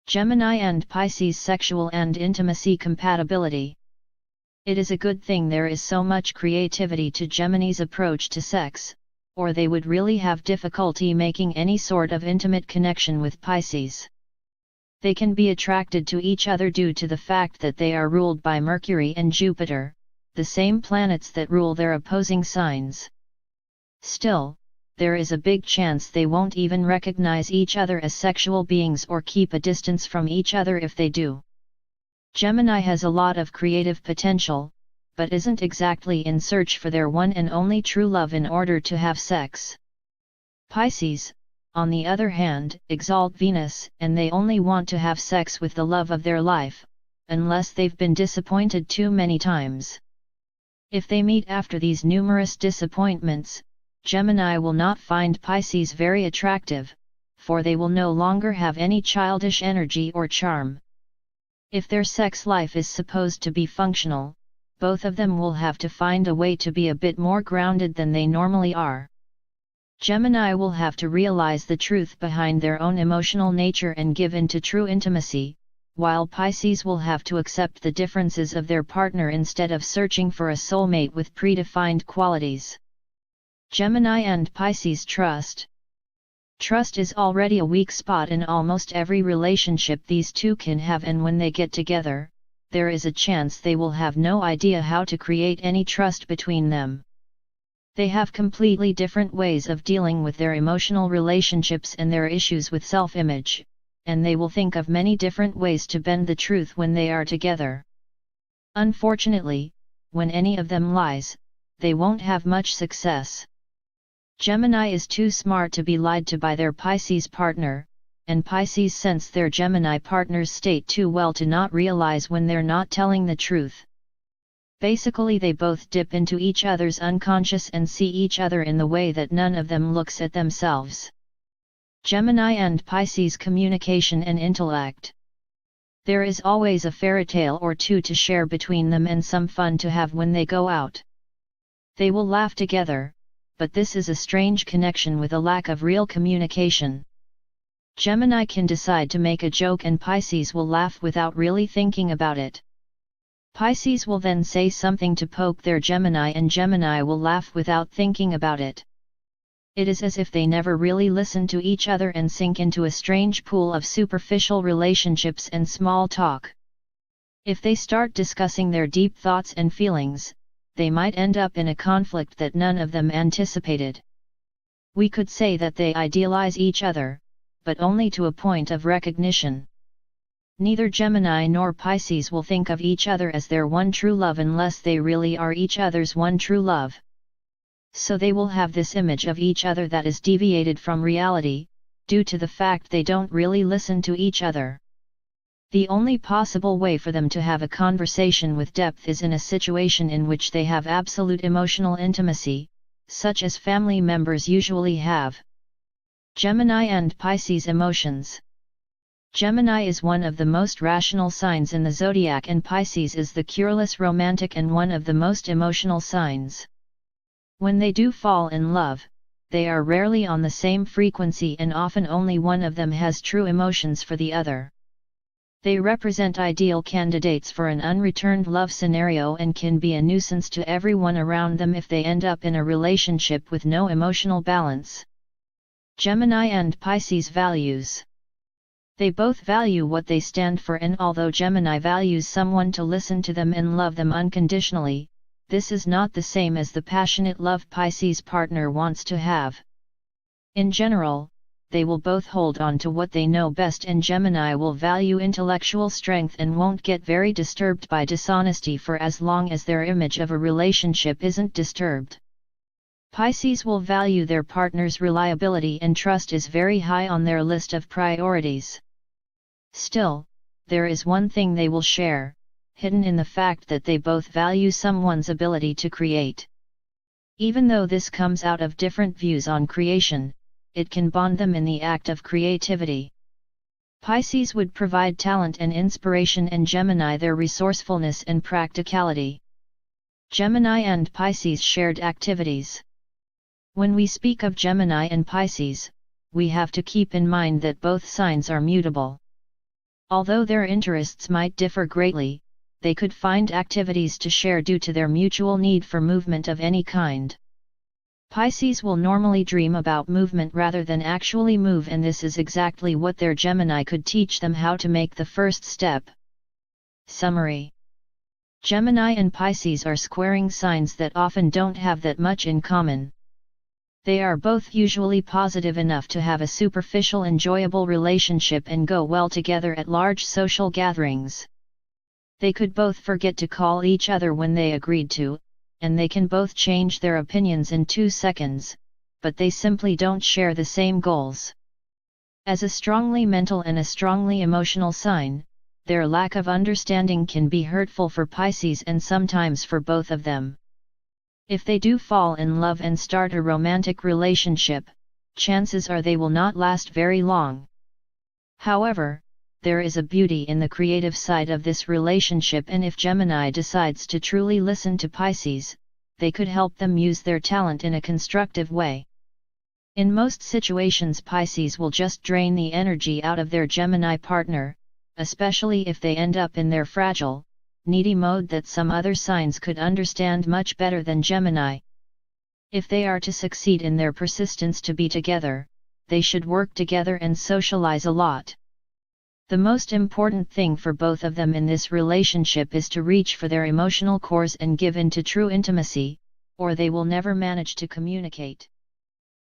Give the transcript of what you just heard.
Gemini and Pisces sexual and intimacy compatibility. It is a good thing there is so much creativity to Gemini's approach to sex, or they would really have difficulty making any sort of intimate connection with Pisces. They can be attracted to each other due to the fact that they are ruled by Mercury and Jupiter, the same planets that rule their opposing signs. Still, there is a big chance they won't even recognize each other as sexual beings or keep a distance from each other if they do. Gemini has a lot of creative potential, but isn't exactly in search for their one and only true love in order to have sex. Pisces, on the other hand, exalt Venus, and they only want to have sex with the love of their life, unless they've been disappointed too many times. If they meet after these numerous disappointments, Gemini will not find Pisces very attractive, for they will no longer have any childish energy or charm. If their sex life is supposed to be functional, both of them will have to find a way to be a bit more grounded than they normally are. Gemini will have to realize the truth behind their own emotional nature and give in to true intimacy, while Pisces will have to accept the differences of their partner instead of searching for a soulmate with predefined qualities. Gemini and Pisces trust. Trust is already a weak spot in almost every relationship these two can have, and when they get together, there is a chance they will have no idea how to create any trust between them. They have completely different ways of dealing with their emotional relationships and their issues with self-image, and they will think of many different ways to bend the truth when they are together. Unfortunately, when any of them lies, they won't have much success. Gemini is too smart to be lied to by their Pisces partner, and Pisces sense their Gemini partner's state too well to not realize when they're not telling the truth. Basically, they both dip into each other's unconscious and see each other in the way that none of them looks at themselves. Gemini and Pisces communication and intellect. There is always a fairy tale or two to share between them and some fun to have when they go out. They will laugh together, but this is a strange connection with a lack of real communication. Gemini can decide to make a joke and Pisces will laugh without really thinking about it. Pisces will then say something to poke their Gemini and Gemini will laugh without thinking about it. It is as if they never really listen to each other and sink into a strange pool of superficial relationships and small talk. If they start discussing their deep thoughts and feelings, they might end up in a conflict that none of them anticipated. We could say that they idealize each other, but only to a point of recognition. Neither Gemini nor Pisces will think of each other as their one true love unless they really are each other's one true love. So they will have this image of each other that is deviated from reality, due to the fact they don't really listen to each other. The only possible way for them to have a conversation with depth is in a situation in which they have absolute emotional intimacy, such as family members usually have. Gemini and Pisces emotions. Gemini is one of the most rational signs in the zodiac and Pisces is the cureless romantic and one of the most emotional signs. When they do fall in love, they are rarely on the same frequency and often only one of them has true emotions for the other. They represent ideal candidates for an unreturned love scenario and can be a nuisance to everyone around them if they end up in a relationship with no emotional balance. Gemini and Pisces values. They both value what they stand for, and although Gemini values someone to listen to them and love them unconditionally, this is not the same as the passionate love Pisces partner wants to have. In general, they will both hold on to what they know best, and Gemini will value intellectual strength and won't get very disturbed by dishonesty for as long as their image of a relationship isn't disturbed. Pisces will value their partner's reliability and trust is very high on their list of priorities. Still, there is one thing they will share, hidden in the fact that they both value someone's ability to create. Even though this comes out of different views on creation, it can bond them in the act of creativity. Pisces would provide talent and inspiration, and Gemini their resourcefulness and practicality. Gemini and Pisces shared activities. When we speak of Gemini and Pisces, we have to keep in mind that both signs are mutable. Although their interests might differ greatly, they could find activities to share due to their mutual need for movement of any kind. Pisces will normally dream about movement rather than actually move, and this is exactly what their Gemini could teach them how to make the first step. Summary: Gemini and Pisces are squaring signs that often don't have that much in common. They are both usually positive enough to have a superficial enjoyable relationship and go well together at large social gatherings. They could both forget to call each other when they agreed to, and they can both change their opinions in 2 seconds, but they simply don't share the same goals. As a strongly mental and a strongly emotional sign, their lack of understanding can be hurtful for Pisces and sometimes for both of them. If they do fall in love and start a romantic relationship, chances are they will not last very long. However, there is a beauty in the creative side of this relationship, and if Gemini decides to truly listen to Pisces, they could help them use their talent in a constructive way. In most situations, Pisces will just drain the energy out of their Gemini partner, especially if they end up in their fragile, needy mode that some other signs could understand much better than Gemini. If they are to succeed in their persistence to be together, they should work together and socialize a lot. The most important thing for both of them in this relationship is to reach for their emotional cores and give in to true intimacy, or they will never manage to communicate.